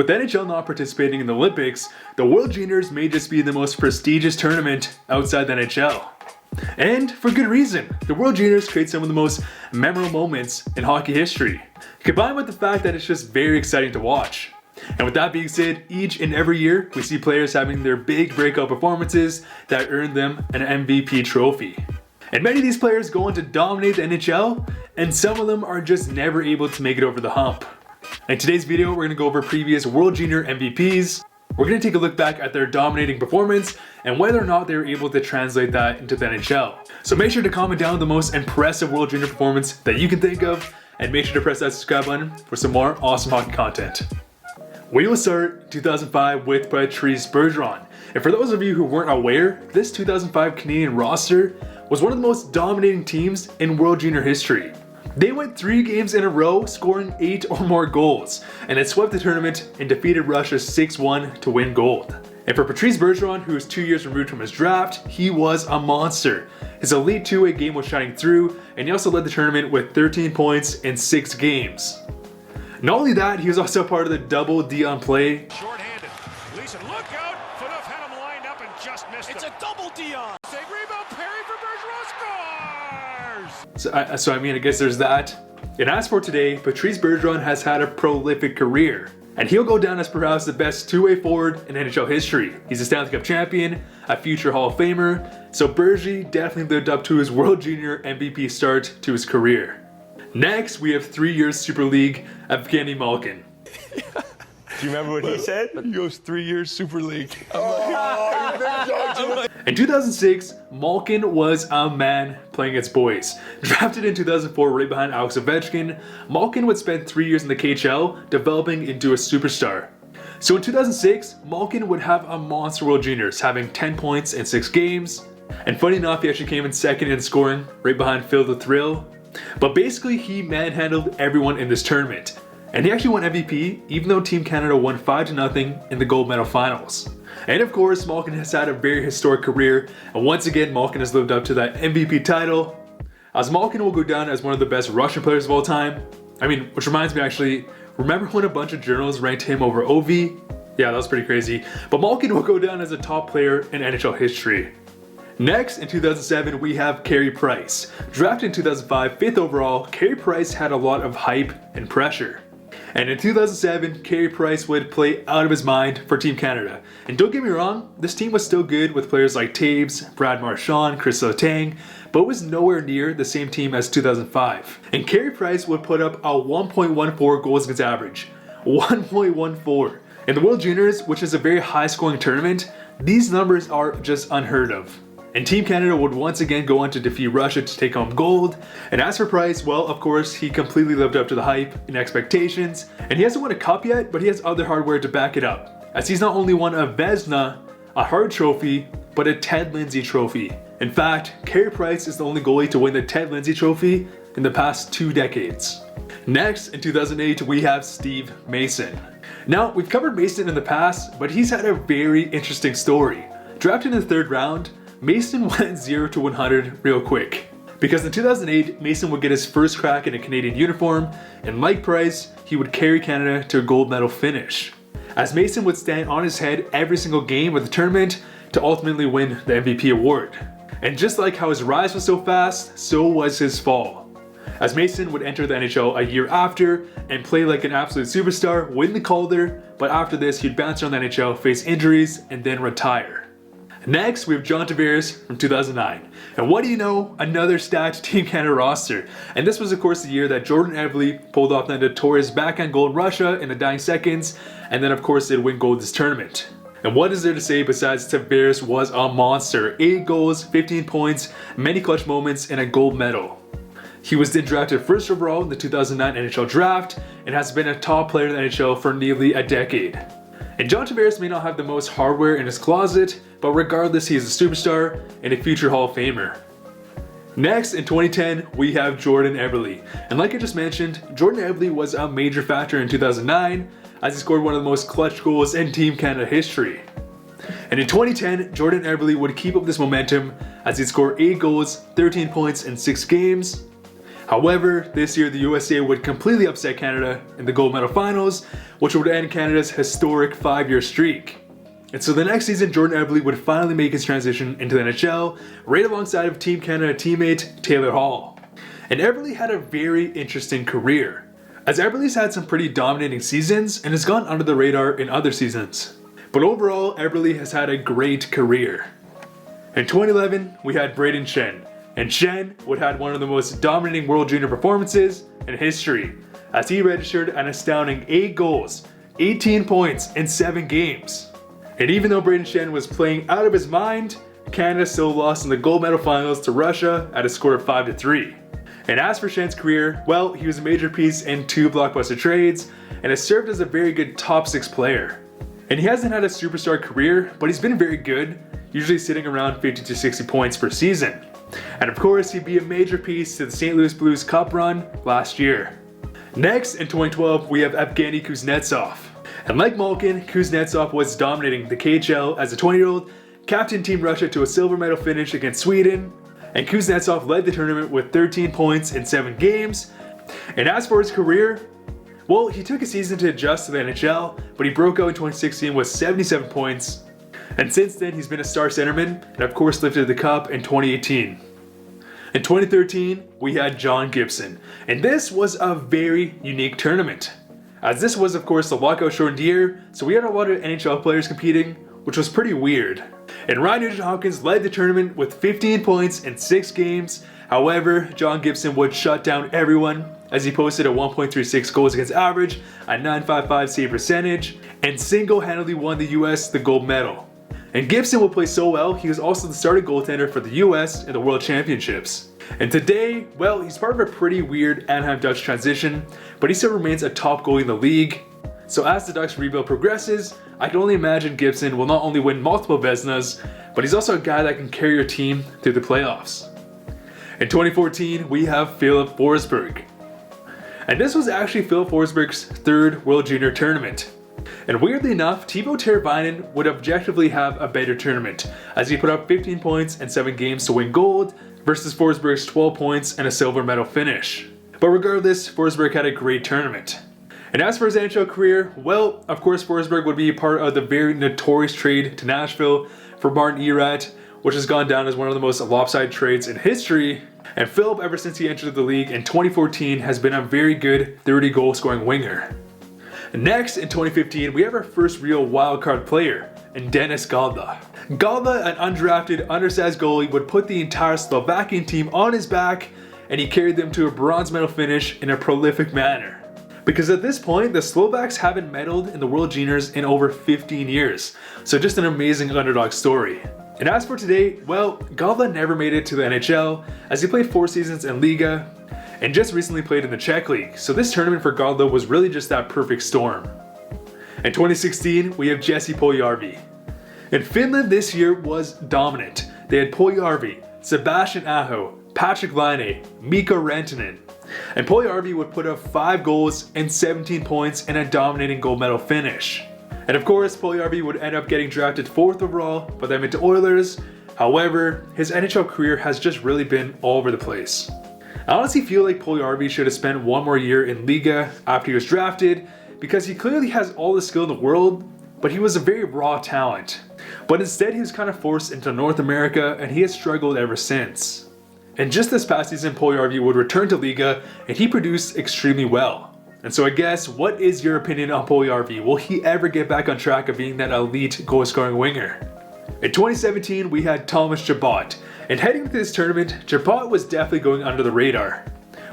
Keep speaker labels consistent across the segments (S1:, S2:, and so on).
S1: With the NHL not participating in the Olympics, the World Juniors may just be the most prestigious tournament outside the NHL. And for good reason. The World Juniors create some of the most memorable moments in hockey history, combined with the fact that it's just very exciting to watch. And with that being said, each and every year we see players having their big breakout performances that earn them an MVP trophy. And many of these players go on to dominate the NHL, and some of them are just never able to make it over the hump. In today's video, we're going to go over previous World Junior MVPs. We're going to take a look back at their dominating performance and whether or not they were able to translate that into the NHL. So make sure to comment down the most impressive World Junior performance that you can think of, and make sure to press that subscribe button for some more awesome hockey content. We will start 2005 with Patrice Bergeron. And for those of you who weren't aware, this 2005 Canadian roster was one of the most dominating teams in World Junior history. They went 3 games in a row, scoring 8 or more goals, and it swept the tournament and defeated Russia 6-1 to win gold. And for Patrice Bergeron, who was 2 years removed from his draft, he was a monster. His elite two-way game was shining through, and he also led the tournament with 13 points in 6 games. Not only that, he was also part of the double Dion play.
S2: Short-handed. Leeson, look out! Footoff had him lined up and just missed him. It's a double Dion. Big rebound, Perry for Bergeron scores!
S1: So I guess there's that. And as for today, Patrice Bergeron has had a prolific career, and he'll go down as perhaps the best two-way forward in NHL history. He's a Stanley Cup champion, a future Hall of Famer, so Bergie definitely lived up to his World Junior MVP start to his career. Next, we have 3 years Super League, Evgeny Milken.
S3: Do you remember what he said?
S2: He goes 3 years Super League.
S1: In 2006, Milken was a man playing its boys. Drafted in 2004 right behind Alex Ovechkin, Milken would spend 3 years in the KHL developing into a superstar. So in 2006, Milken would have a monster World Juniors, having 10 points in 6 games. And funny enough, he actually came in second in scoring, right behind Phil the Thrill. But basically, he manhandled everyone in this tournament. And he actually won MVP, even though Team Canada won 5-0 in the gold medal finals. And of course, Milken has had a very historic career, and once again, Milken has lived up to that MVP title, as Milken will go down as one of the best Russian players of all time. Which reminds me actually, remember when a bunch of journals ranked him over Ovi? Yeah, that was pretty crazy. But Milken will go down as a top player in NHL history. Next, in 2007, we have Carey Price. Drafted in 2005, 5th overall, Carey Price had a lot of hype and pressure. And in 2007, Carey Price would play out of his mind for Team Canada. And don't get me wrong, this team was still good with players like Taves, Brad Marchand, Chris Letang, but it was nowhere near the same team as 2005. And Carey Price would put up a 1.14 goals against average. 1.14. In the World Juniors, which is a very high scoring tournament, these numbers are just unheard of. And Team Canada would once again go on to defeat Russia to take home gold. And as for Price, well, of course, he completely lived up to the hype and expectations. And he hasn't won a cup yet, but he has other hardware to back it up, as he's not only won a Vezina, a Hart Trophy, but a Ted Lindsay Trophy. In fact, Carey Price is the only goalie to win the Ted Lindsay Trophy in the past 2 decades. Next, in 2008, we have Steve Mason. Now, we've covered Mason in the past, but he's had a very interesting story. Drafted in the 3rd round, Mason went 0 to 100 real quick. Because in 2008, Mason would get his first crack in a Canadian uniform, and like Price, he would carry Canada to a gold medal finish. As Mason would stand on his head every single game of the tournament to ultimately win the MVP award. And just like how his rise was so fast, so was his fall. As Mason would enter the NHL a year after and play like an absolute superstar, win the Calder, but after this he'd bounce around the NHL, face injuries, and then retire. Next, we have John Tavares from 2009. And what do you know? Another stacked Team Canada roster. And this was of course the year that Jordan Eberle pulled off the notorious backhand goal in Russia in the dying seconds, and then of course they'd win gold this tournament. And what is there to say besides Tavares was a monster. 8 goals, 15 points, many clutch moments, and a gold medal. He was then drafted 1st overall in the 2009 NHL draft and has been a top player in the NHL for nearly a decade. And John Tavares may not have the most hardware in his closet, but regardless, he is a superstar and a future Hall of Famer. Next, in 2010, we have Jordan Eberle. And like I just mentioned, Jordan Eberle was a major factor in 2009 as he scored one of the most clutch goals in Team Canada history. And in 2010, Jordan Eberle would keep up this momentum as he'd score 8 goals, 13 points in 6 games. However, this year the USA would completely upset Canada in the gold medal finals, which would end Canada's historic 5-year streak. And so the next season, Jordan Eberle would finally make his transition into the NHL, right alongside of Team Canada teammate Taylor Hall. And Eberle had a very interesting career, as Eberle's had some pretty dominating seasons and has gone under the radar in other seasons. But overall, Eberle has had a great career. In 2011, we had Brayden Schenn, and Schenn would have one of the most dominating World Junior performances in history, as he registered an astounding 8 goals, 18 points in 7 games. And even though Brayden Schenn was playing out of his mind, Canada still lost in the gold medal finals to Russia at a score of 5-3. And as for Schenn's career, well, he was a major piece in 2 blockbuster trades and has served as a very good top 6 player. And he hasn't had a superstar career, but he's been very good, usually sitting around 50 to 60 points per season. And of course, he'd be a major piece to the St. Louis Blues Cup run last year. Next, in 2012, we have Evgeny Kuznetsov. And like Milken, Kuznetsov was dominating the KHL as a 20-year-old, captained Team Russia to a silver medal finish against Sweden, and Kuznetsov led the tournament with 13 points in 7 games. And as for his career, well, he took a season to adjust to the NHL, but he broke out in 2016 with 77 points. And since then, he's been a star centerman, and of course lifted the cup in 2018. In 2013, we had John Gibson, and this was a very unique tournament, as this was of course the lockout shortened year, so we had a lot of NHL players competing, which was pretty weird. And Ryan Nugent-Hopkins led the tournament with 15 points in 6 games. However, John Gibson would shut down everyone, as he posted a 1.36 goals against average, a .955 save percentage, and single-handedly won the US the gold medal. And Gibson will play so well, he was also the starting goaltender for the US in the World Championships. And today, well, he's part of a pretty weird Anaheim Ducks transition, but he still remains a top goalie in the league. So as the Ducks rebuild progresses, I can only imagine Gibson will not only win multiple Vezinas, but he's also a guy that can carry your team through the playoffs. In 2014, we have Filip Forsberg. And this was actually Filip Forsberg's 3rd World Junior tournament. And weirdly enough, Teuvo Teravainen would objectively have a better tournament, as he put up 15 points in 7 games to win gold, versus Forsberg's 12 points and a silver medal finish. But regardless, Forsberg had a great tournament. And as for his NHL career, well, of course Forsberg would be a part of the very notorious trade to Nashville for Martin Erat, which has gone down as one of the most lopsided trades in history. And Philip, ever since he entered the league in 2014, has been a very good 30 goal scoring winger. Next, in 2015, we have our first real wildcard player, in Denis Galda. Galda, an undrafted, undersized goalie, would put the entire Slovakian team on his back, and he carried them to a bronze medal finish in a prolific manner. Because at this point, the Slovaks haven't medaled in the World Juniors in over 15 years, so just an amazing underdog story. And as for today, well, Galda never made it to the NHL, as he played 4 seasons in Liga, and just recently played in the Czech League, so this tournament for Galda was really just that perfect storm. In 2016, we have Jesse Puljujärvi. And Finland this year was dominant. They had Puljujärvi, Sebastian Aho, Patrick Laine, Mikko Rantanen. And Puljujärvi would put up 5 goals and 17 points in a dominating gold medal finish. And of course, Puljujärvi would end up getting drafted 4th overall by the Edmonton Oilers. However, his NHL career has just really been all over the place. I honestly feel like Puljujärvi should have spent 1 more year in Liga after he was drafted, because he clearly has all the skill in the world, but he was a very raw talent. But instead he was kind of forced into North America, and he has struggled ever since. And just this past season, Puljujärvi would return to Liga, and he produced extremely well. And so I guess, what is your opinion on Puljujärvi? Will he ever get back on track of being that elite goal scoring winger? In 2017, we had Thomas Shabbat. And heading into this tournament, Shabbat was definitely going under the radar.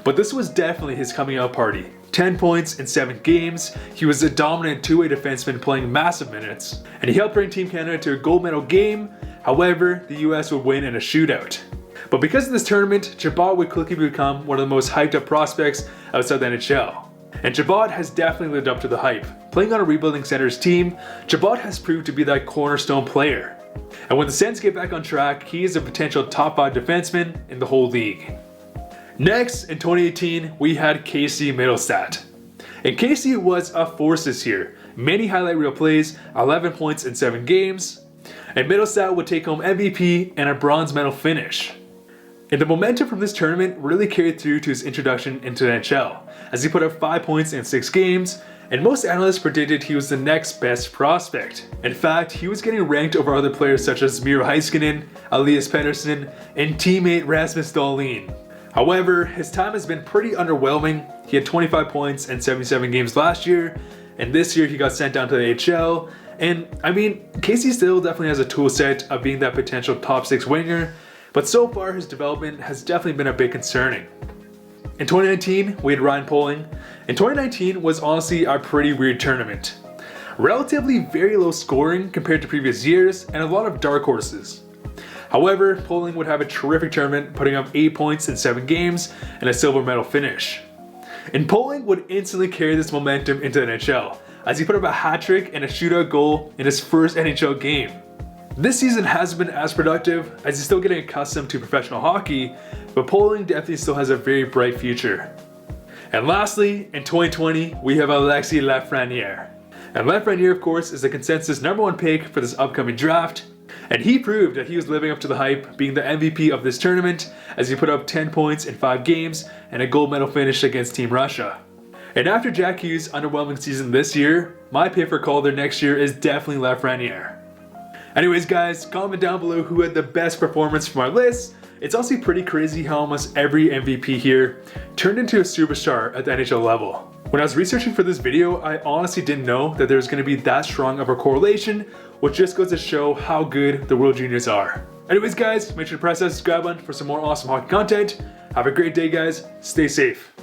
S1: But this was definitely his coming out party. 10 points in 7 games, he was a dominant two-way defenseman playing massive minutes, and he helped bring Team Canada to a gold medal game. However, the US would win in a shootout. But because of this tournament, Shabbat would quickly become one of the most hyped up prospects outside the NHL. And Shabbat has definitely lived up to the hype. Playing on a rebuilding Senators team, Shabbat has proved to be that cornerstone player. And when the Sens get back on track, he is a potential top 5 defenseman in the whole league. Next, in 2018, we had Casey Mittelstadt. And Casey was a force this year. Many highlight reel plays, 11 points in 7 games. And Mittelstadt would take home MVP and a bronze medal finish. And the momentum from this tournament really carried through to his introduction into the NHL, as he put up 5 points in 6 games, and most analysts predicted he was the next best prospect. In fact, he was getting ranked over other players such as Miro Heiskanen, Elias Pettersson, and teammate Rasmus Dahlin. However, his time has been pretty underwhelming. He had 25 points in 77 games last year, and this year he got sent down to the AHL. And I mean, Casey still definitely has a tool set of being that potential top 6 winger, but so far his development has definitely been a bit concerning. In 2019, we had Ryan Poehling, and 2019 was honestly a pretty weird tournament. Relatively very low scoring compared to previous years, and a lot of dark horses. However, Poehling would have a terrific tournament, putting up 8 points in 7 games and a silver medal finish. And Poehling would instantly carry this momentum into the NHL, as he put up a hat trick and a shootout goal in his first NHL game. This season hasn't been as productive, as he's still getting accustomed to professional hockey, but Poehling definitely still has a very bright future. And lastly, in 2020, we have Alexis Lafreniere. And Lafreniere, of course, is the consensus #1 pick for this upcoming draft, and he proved that he was living up to the hype, being the MVP of this tournament, as he put up 10 points in 5 games and a gold medal finish against Team Russia. And after Jack Hughes' underwhelming season this year, my pick for Calder next year is definitely Lafreniere. Anyways guys, comment down below who had the best performance from our list. It's also pretty crazy how almost every MVP here turned into a superstar at the NHL level. When I was researching for this video, I honestly didn't know that there was going to be that strong of a correlation, which just goes to show how good the World Juniors are. Anyways guys, make sure to press that subscribe button for some more awesome hockey content. Have a great day guys, stay safe.